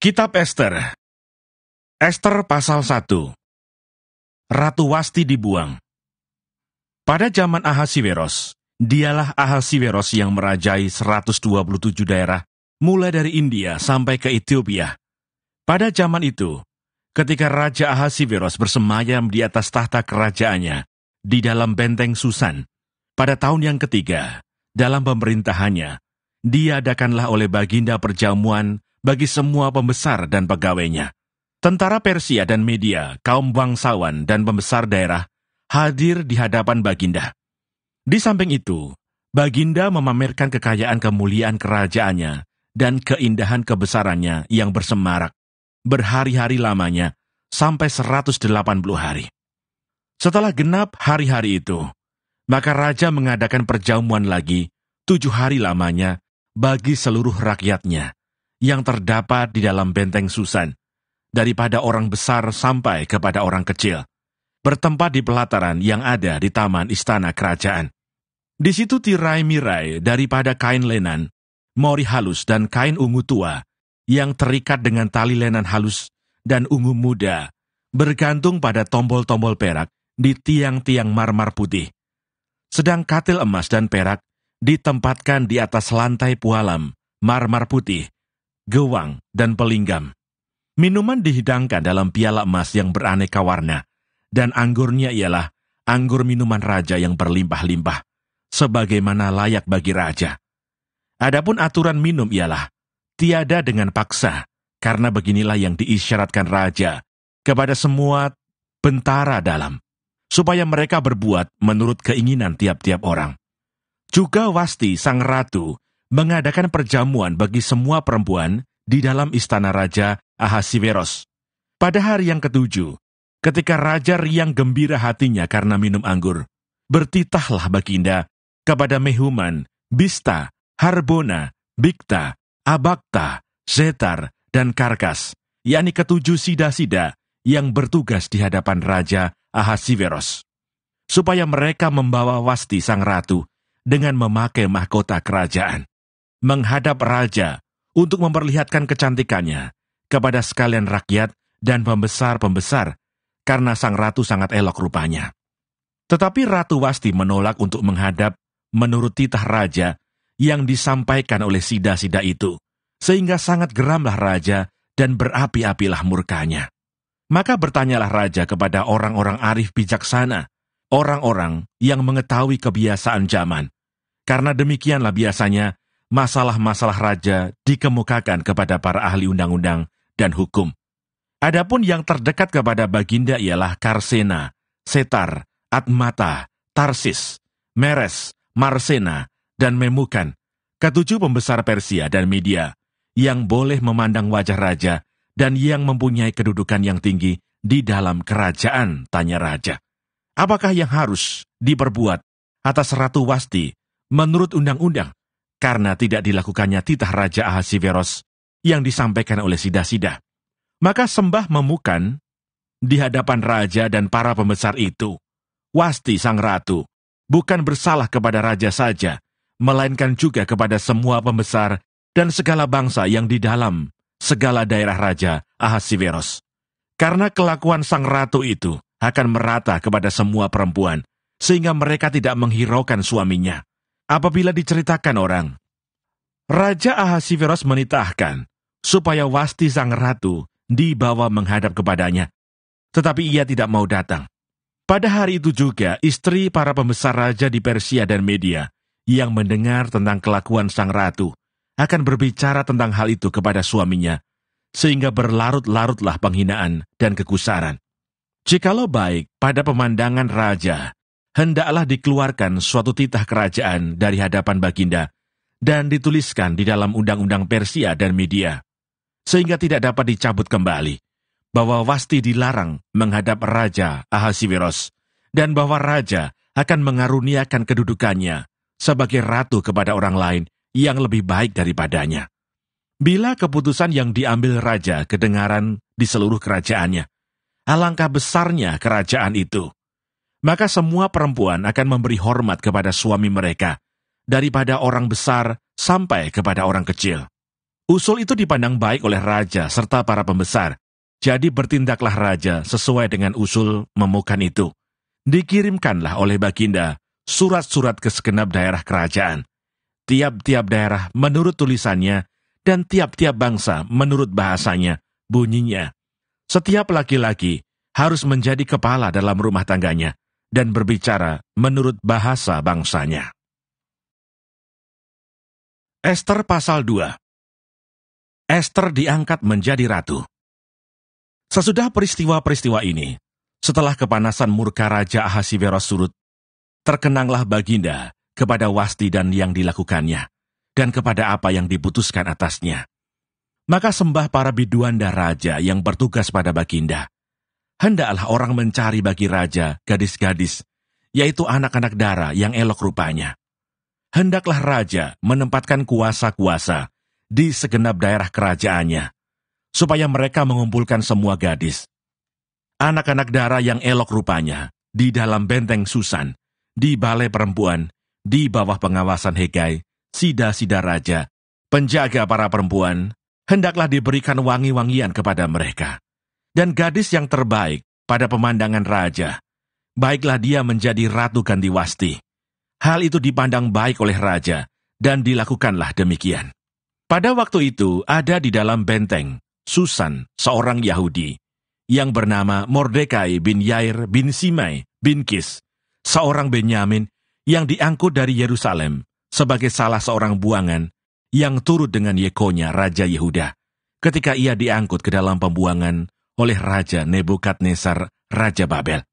Kitab Ester. Ester pasal 1. Ratu Wasti dibuang. Pada zaman Ahasiweros, dialah Ahasiweros yang merajai 127 daerah, mulai dari India sampai ke Ethiopia. Pada zaman itu, ketika Raja Ahasiweros bersemayam di atas tahta kerajaannya, di dalam benteng Susan, pada tahun yang ketiga, dalam pemerintahannya, diadakanlah oleh baginda perjamuan bagi semua pembesar dan pegawainya. Tentara Persia dan Media, kaum bangsawan dan pembesar daerah, hadir di hadapan baginda. Di samping itu, baginda memamerkan kekayaan kemuliaan kerajaannya dan keindahan kebesarannya yang bersemarak, berhari-hari lamanya, sampai 180 hari. Setelah genap hari-hari itu, maka Raja mengadakan perjamuan lagi 7 hari lamanya bagi seluruh rakyatnya, yang terdapat di dalam benteng Susan, daripada orang besar sampai kepada orang kecil, bertempat di pelataran yang ada di taman istana kerajaan. Di situ tirai-mirai daripada kain lenan, mori halus dan kain ungu tua, yang terikat dengan tali lenan halus dan ungu muda, bergantung pada tombol-tombol perak di tiang-tiang marmar putih. Sedang katil emas dan perak ditempatkan di atas lantai pualam, marmar putih, gewang, dan pelinggam. Minuman dihidangkan dalam piala emas yang beraneka warna, dan anggurnya ialah anggur minuman raja yang berlimpah-limpah, sebagaimana layak bagi raja. Adapun aturan minum ialah tiada dengan paksa, karena beginilah yang diisyaratkan raja kepada semua bentara dalam, supaya mereka berbuat menurut keinginan tiap-tiap orang. Juga Wasti sang ratu mengadakan perjamuan bagi semua perempuan di dalam istana Raja Ahasiweros. Pada hari yang ke-7, ketika raja riang gembira hatinya karena minum anggur, bertitahlah baginda kepada Mehuman, Bista, Harbona, Bikta, Abakta, Zetar, dan Karkas, yakni ke-7 sida-sida yang bertugas di hadapan Raja Ahasiweros, supaya mereka membawa Wasti sang ratu dengan memakai mahkota kerajaan, menghadap raja untuk memperlihatkan kecantikannya kepada sekalian rakyat dan pembesar-pembesar, karena sang ratu sangat elok rupanya. Tetapi Ratu Wasti menolak untuk menghadap menurut titah raja yang disampaikan oleh sida-sida itu, sehingga sangat geramlah raja dan berapi-apilah murkanya. Maka bertanyalah raja kepada orang-orang arif bijaksana, orang-orang yang mengetahui kebiasaan zaman, karena demikianlah biasanya masalah-masalah raja dikemukakan kepada para ahli undang-undang dan hukum. Adapun yang terdekat kepada baginda ialah Karsena, Setar, Admata, Tarsis, Meres, Marsena, dan Memukan, ke-7 pembesar Persia dan Media, yang boleh memandang wajah raja dan yang mempunyai kedudukan yang tinggi di dalam kerajaan, tanya raja. Apakah yang harus diperbuat atas Ratu Wasti menurut undang-undang, karena tidak dilakukannya titah Raja Ahasiweros yang disampaikan oleh sida-sida? Maka sembah Memukan di hadapan raja dan para pembesar itu, Wasti sang ratu bukan bersalah kepada raja saja, melainkan juga kepada semua pembesar dan segala bangsa yang di dalam segala daerah Raja Ahasiweros. Karena kelakuan sang ratu itu akan merata kepada semua perempuan, sehingga mereka tidak menghiraukan suaminya. Apabila diceritakan orang, Raja Ahasiweros menitahkan supaya Wasti sang ratu dibawa menghadap kepadanya, tetapi ia tidak mau datang. Pada hari itu juga, istri para pembesar raja di Persia dan Media yang mendengar tentang kelakuan sang ratu akan berbicara tentang hal itu kepada suaminya, sehingga berlarut-larutlah penghinaan dan kekusaran. Jikalau baik pada pemandangan raja, hendaklah dikeluarkan suatu titah kerajaan dari hadapan baginda dan dituliskan di dalam undang-undang Persia dan Media, sehingga tidak dapat dicabut kembali, bahwa Wasti dilarang menghadap Raja Ahasiweros, dan bahwa raja akan mengaruniakan kedudukannya sebagai ratu kepada orang lain yang lebih baik daripadanya. Bila keputusan yang diambil raja kedengaran di seluruh kerajaannya, alangkah besarnya kerajaan itu, maka semua perempuan akan memberi hormat kepada suami mereka, daripada orang besar sampai kepada orang kecil. Usul itu dipandang baik oleh raja serta para pembesar. Jadi bertindaklah raja sesuai dengan usul memukan itu. Dikirimkanlah oleh Baginda surat-surat ke segenap daerah kerajaan. Tiap-tiap daerah menurut tulisannya dan tiap-tiap bangsa menurut bahasanya, bunyinya. Setiap laki-laki harus menjadi kepala dalam rumah tangganya dan berbicara menurut bahasa bangsanya. Ester pasal 2. Ester diangkat menjadi ratu. Sesudah peristiwa-peristiwa ini, setelah kepanasan murka Raja Ahasiweros surut, terkenanglah Baginda kepada Wasti dan yang dilakukannya, dan kepada apa yang diputuskan atasnya. Maka sembah para biduanda raja yang bertugas pada Baginda. Hendaklah orang mencari bagi raja gadis-gadis, yaitu anak-anak dara yang elok rupanya. Hendaklah raja menempatkan kuasa-kuasa di segenap daerah kerajaannya, supaya mereka mengumpulkan semua gadis. Anak-anak dara yang elok rupanya di dalam benteng Susan, di balai perempuan, di bawah pengawasan Hegai, sida-sida raja, penjaga para perempuan, hendaklah diberikan wangi-wangian kepada mereka. Dan gadis yang terbaik pada pemandangan raja, baiklah dia menjadi ratu ganti Wasti. Hal itu dipandang baik oleh raja, dan dilakukanlah demikian. Pada waktu itu ada di dalam benteng Susan seorang Yahudi, yang bernama Mordekai bin Yair bin Simei bin Kis, seorang Benyamin yang diangkut dari Yerusalem sebagai salah seorang buangan yang turut dengan Yekonya Raja Yehuda, ketika ia diangkut ke dalam pembuangan oleh Raja Nebukadnezar, Raja Babel.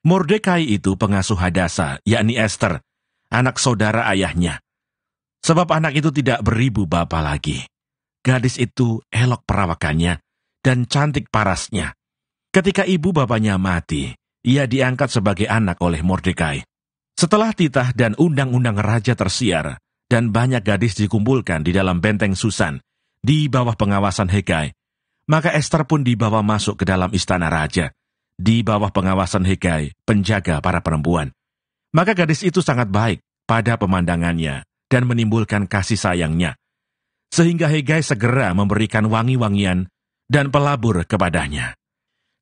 Mordekai itu pengasuh Hadasa, yakni Ester, anak saudara ayahnya. Sebab anak itu tidak beribu bapa lagi. Gadis itu elok perawakannya dan cantik parasnya. Ketika ibu bapanya mati, ia diangkat sebagai anak oleh Mordekai. Setelah titah dan undang-undang raja tersiar, dan banyak gadis dikumpulkan di dalam benteng Susan, di bawah pengawasan Hegai, maka Ester pun dibawa masuk ke dalam istana raja, di bawah pengawasan Hegai, penjaga para perempuan. Maka gadis itu sangat baik pada pemandangannya, dan menimbulkan kasih sayangnya, sehingga Hegai segera memberikan wangi-wangian dan pelabur kepadanya.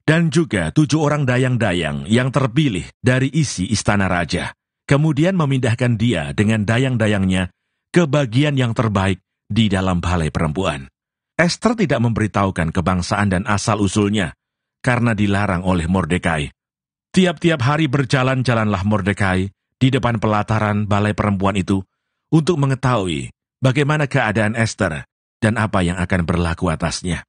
Dan juga 7 orang dayang-dayang yang terpilih dari isi istana raja, kemudian memindahkan dia dengan dayang-dayangnya ke bagian yang terbaik di dalam balai perempuan. Ester tidak memberitahukan kebangsaan dan asal-usulnya, karena dilarang oleh Mordekai. Tiap-tiap hari berjalan-jalanlah Mordekai di depan pelataran balai perempuan itu, untuk mengetahui bagaimana keadaan Ester dan apa yang akan berlaku atasnya.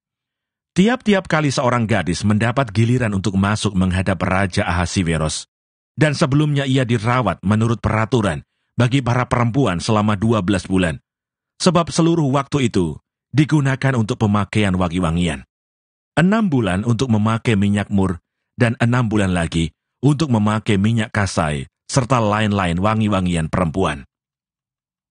Tiap-tiap kali seorang gadis mendapat giliran untuk masuk menghadap Raja Ahasiweros, dan sebelumnya ia dirawat menurut peraturan bagi para perempuan selama 12 bulan, sebab seluruh waktu itu digunakan untuk pemakaian wangi-wangian. 6 bulan untuk memakai minyak mur, dan 6 bulan lagi untuk memakai minyak kasai, serta lain-lain wangi-wangian perempuan.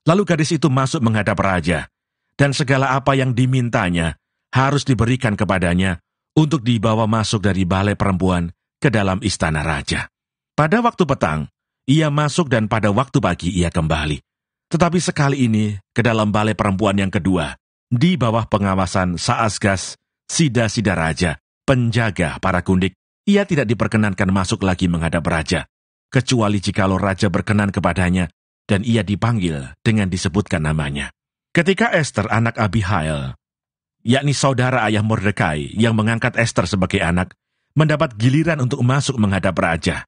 Lalu gadis itu masuk menghadap raja, dan segala apa yang dimintanya harus diberikan kepadanya untuk dibawa masuk dari balai perempuan ke dalam istana raja. Pada waktu petang, ia masuk dan pada waktu pagi ia kembali. Tetapi sekali ini ke dalam balai perempuan yang kedua, di bawah pengawasan Saasgas, sida-sida raja, penjaga para gundik, ia tidak diperkenankan masuk lagi menghadap raja, kecuali jikalau raja berkenan kepadanya, dan ia dipanggil dengan disebutkan namanya. Ketika Ester anak Abihail, yakni saudara ayah Mordekai yang mengangkat Ester sebagai anak, mendapat giliran untuk masuk menghadap raja,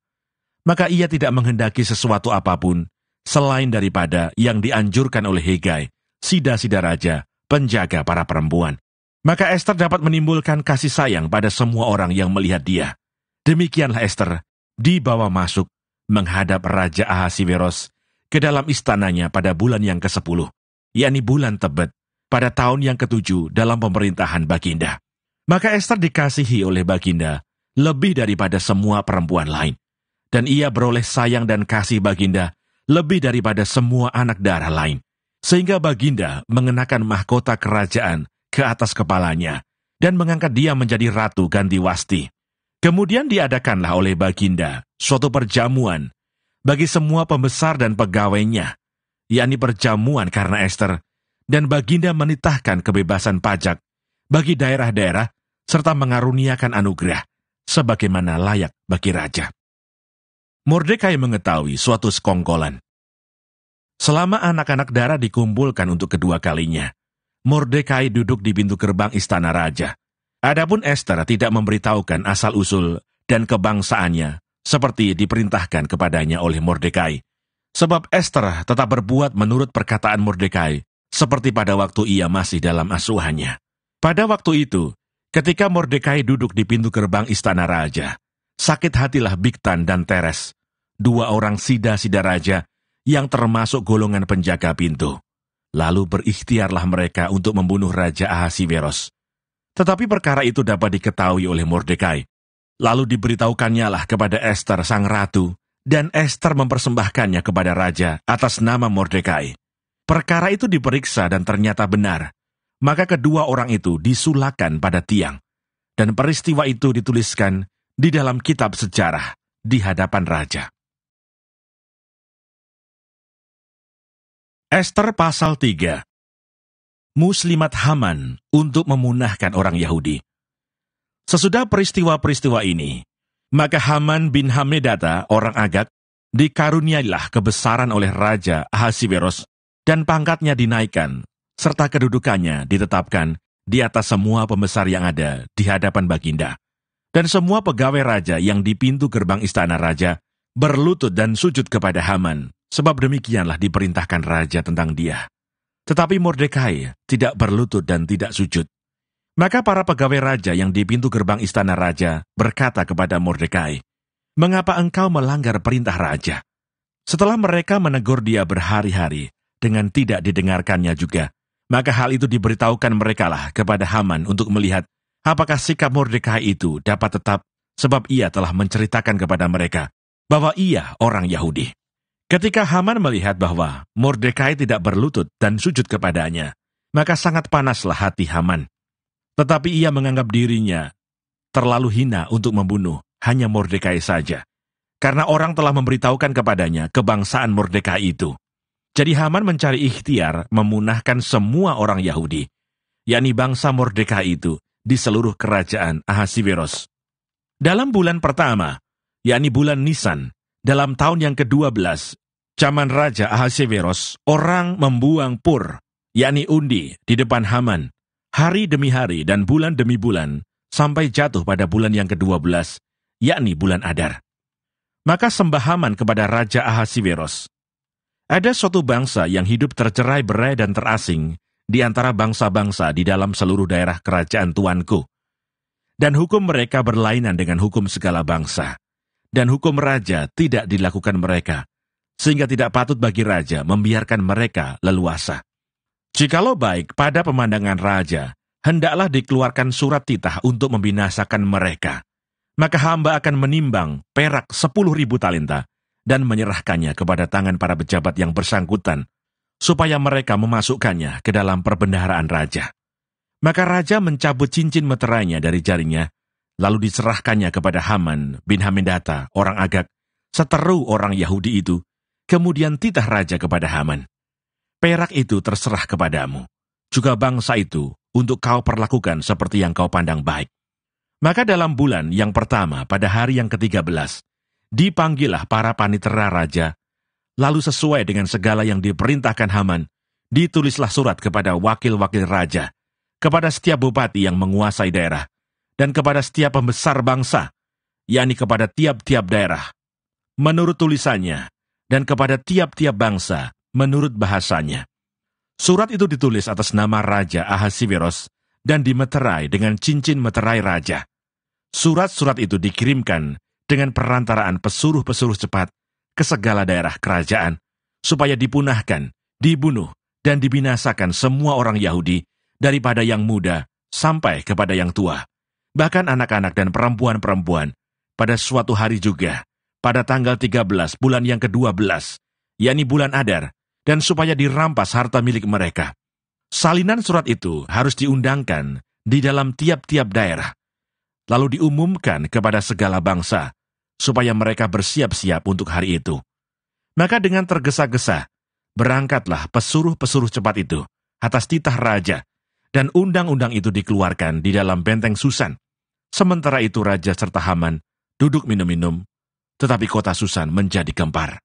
maka ia tidak menghendaki sesuatu apapun selain daripada yang dianjurkan oleh Hegai, sida-sida raja, penjaga para perempuan. Maka Ester dapat menimbulkan kasih sayang pada semua orang yang melihat dia. Demikianlah Ester dibawa masuk menghadap Raja Ahasiweros ke dalam istananya pada bulan yang ke-10, yakni bulan Tebet, pada tahun yang ke-7 dalam pemerintahan Baginda. Maka Ester dikasihi oleh Baginda lebih daripada semua perempuan lain, dan ia beroleh sayang dan kasih Baginda lebih daripada semua anak darah lain, sehingga Baginda mengenakan mahkota kerajaan ke atas kepalanya, dan mengangkat dia menjadi ratu ganti Wasti. Kemudian diadakanlah oleh Baginda suatu perjamuan bagi semua pembesar dan pegawainya, yakni perjamuan karena Ester, dan baginda menitahkan kebebasan pajak bagi daerah-daerah serta mengaruniakan anugerah sebagaimana layak bagi raja. Mordekai mengetahui suatu sekongkolan. Selama anak-anak Dara dikumpulkan untuk kedua kalinya, Mordekai duduk di pintu gerbang istana raja. Adapun Ester tidak memberitahukan asal-usul dan kebangsaannya seperti diperintahkan kepadanya oleh Mordekai. Sebab Ester tetap berbuat menurut perkataan Mordekai seperti pada waktu ia masih dalam asuhannya. Pada waktu itu, ketika Mordekai duduk di pintu gerbang istana raja, sakit hatilah Bigtan dan Teres, dua orang sida-sida raja yang termasuk golongan penjaga pintu. Lalu berikhtiarlah mereka untuk membunuh Raja Ahasiweros. Tetapi perkara itu dapat diketahui oleh Mordekai. Lalu diberitahukannya lah kepada Ester sang ratu, dan Ester mempersembahkannya kepada raja atas nama Mordekai. Perkara itu diperiksa dan ternyata benar. Maka kedua orang itu disulakan pada tiang, dan peristiwa itu dituliskan di dalam kitab sejarah di hadapan raja. Ester pasal 3. Muslimat Haman untuk memunahkan orang Yahudi. Sesudah peristiwa-peristiwa ini, maka Haman bin Hamedata, orang Agag, dikaruniailah kebesaran oleh Raja Ahasiweros, dan pangkatnya dinaikkan, serta kedudukannya ditetapkan di atas semua pembesar yang ada di hadapan baginda. Dan semua pegawai raja yang di pintu gerbang istana raja berlutut dan sujud kepada Haman, sebab demikianlah diperintahkan raja tentang dia. Tetapi Mordekai tidak berlutut dan tidak sujud. Maka para pegawai raja yang di pintu gerbang istana raja berkata kepada Mordekai, "Mengapa engkau melanggar perintah raja?" Setelah mereka menegur dia berhari-hari dengan tidak didengarkannya juga, maka hal itu diberitahukan merekalah kepada Haman untuk melihat apakah sikap Mordekai itu dapat tetap, sebab ia telah menceritakan kepada mereka bahwa ia orang Yahudi. Ketika Haman melihat bahwa Mordekai tidak berlutut dan sujud kepadanya, maka sangat panaslah hati Haman. Tetapi ia menganggap dirinya terlalu hina untuk membunuh hanya Mordekai saja, karena orang telah memberitahukan kepadanya kebangsaan Mordekai itu. Jadi Haman mencari ikhtiar memunahkan semua orang Yahudi, yakni bangsa Mordekai itu, di seluruh kerajaan Ahasiweros. Dalam bulan pertama, yakni bulan Nisan, dalam tahun yang ke-12, zaman Raja Ahasiweros, orang membuang pur, yakni undi, di depan Haman, hari demi hari dan bulan demi bulan, sampai jatuh pada bulan yang ke-12, yakni bulan Adar. Maka sembah Haman kepada Raja Ahasiweros. Ada suatu bangsa yang hidup tercerai-berai dan terasing di antara bangsa-bangsa di dalam seluruh daerah kerajaan tuanku. Dan hukum mereka berlainan dengan hukum segala bangsa. Dan hukum raja tidak dilakukan mereka, sehingga tidak patut bagi raja membiarkan mereka leluasa. Jikalau baik pada pemandangan raja, hendaklah dikeluarkan surat titah untuk membinasakan mereka. Maka hamba akan menimbang perak 10.000 talenta dan menyerahkannya kepada tangan para pejabat yang bersangkutan, supaya mereka memasukkannya ke dalam perbendaharaan raja. Maka raja mencabut cincin meterainya dari jarinya, lalu diserahkannya kepada Haman bin Hamedata, orang Agag, seteru orang Yahudi itu. Kemudian titah raja kepada Haman, "Perak itu terserah kepadamu, juga bangsa itu untuk kau perlakukan seperti yang kau pandang baik." Maka dalam bulan yang pertama pada hari yang ke-13, dipanggillah para panitera raja, lalu sesuai dengan segala yang diperintahkan Haman, ditulislah surat kepada wakil-wakil raja, kepada setiap bupati yang menguasai daerah, dan kepada setiap pembesar bangsa, yakni kepada tiap-tiap daerah, menurut tulisannya, dan kepada tiap-tiap bangsa, menurut bahasanya. Surat itu ditulis atas nama Raja Ahasiweros, dan dimeterai dengan cincin meterai raja. Surat-surat itu dikirimkan dengan perantaraan pesuruh-pesuruh cepat ke segala daerah kerajaan, supaya dipunahkan, dibunuh, dan dibinasakan semua orang Yahudi, daripada yang muda sampai kepada yang tua, bahkan anak-anak dan perempuan-perempuan, pada suatu hari juga, pada tanggal 13 bulan yang ke-12, yakni bulan Adar, dan supaya dirampas harta milik mereka. Salinan surat itu harus diundangkan di dalam tiap-tiap daerah, lalu diumumkan kepada segala bangsa, supaya mereka bersiap-siap untuk hari itu. Maka dengan tergesa-gesa, berangkatlah pesuruh-pesuruh cepat itu atas titah raja, dan undang-undang itu dikeluarkan di dalam benteng Susan. Sementara itu raja serta Haman duduk minum-minum, tetapi kota Susan menjadi gempar.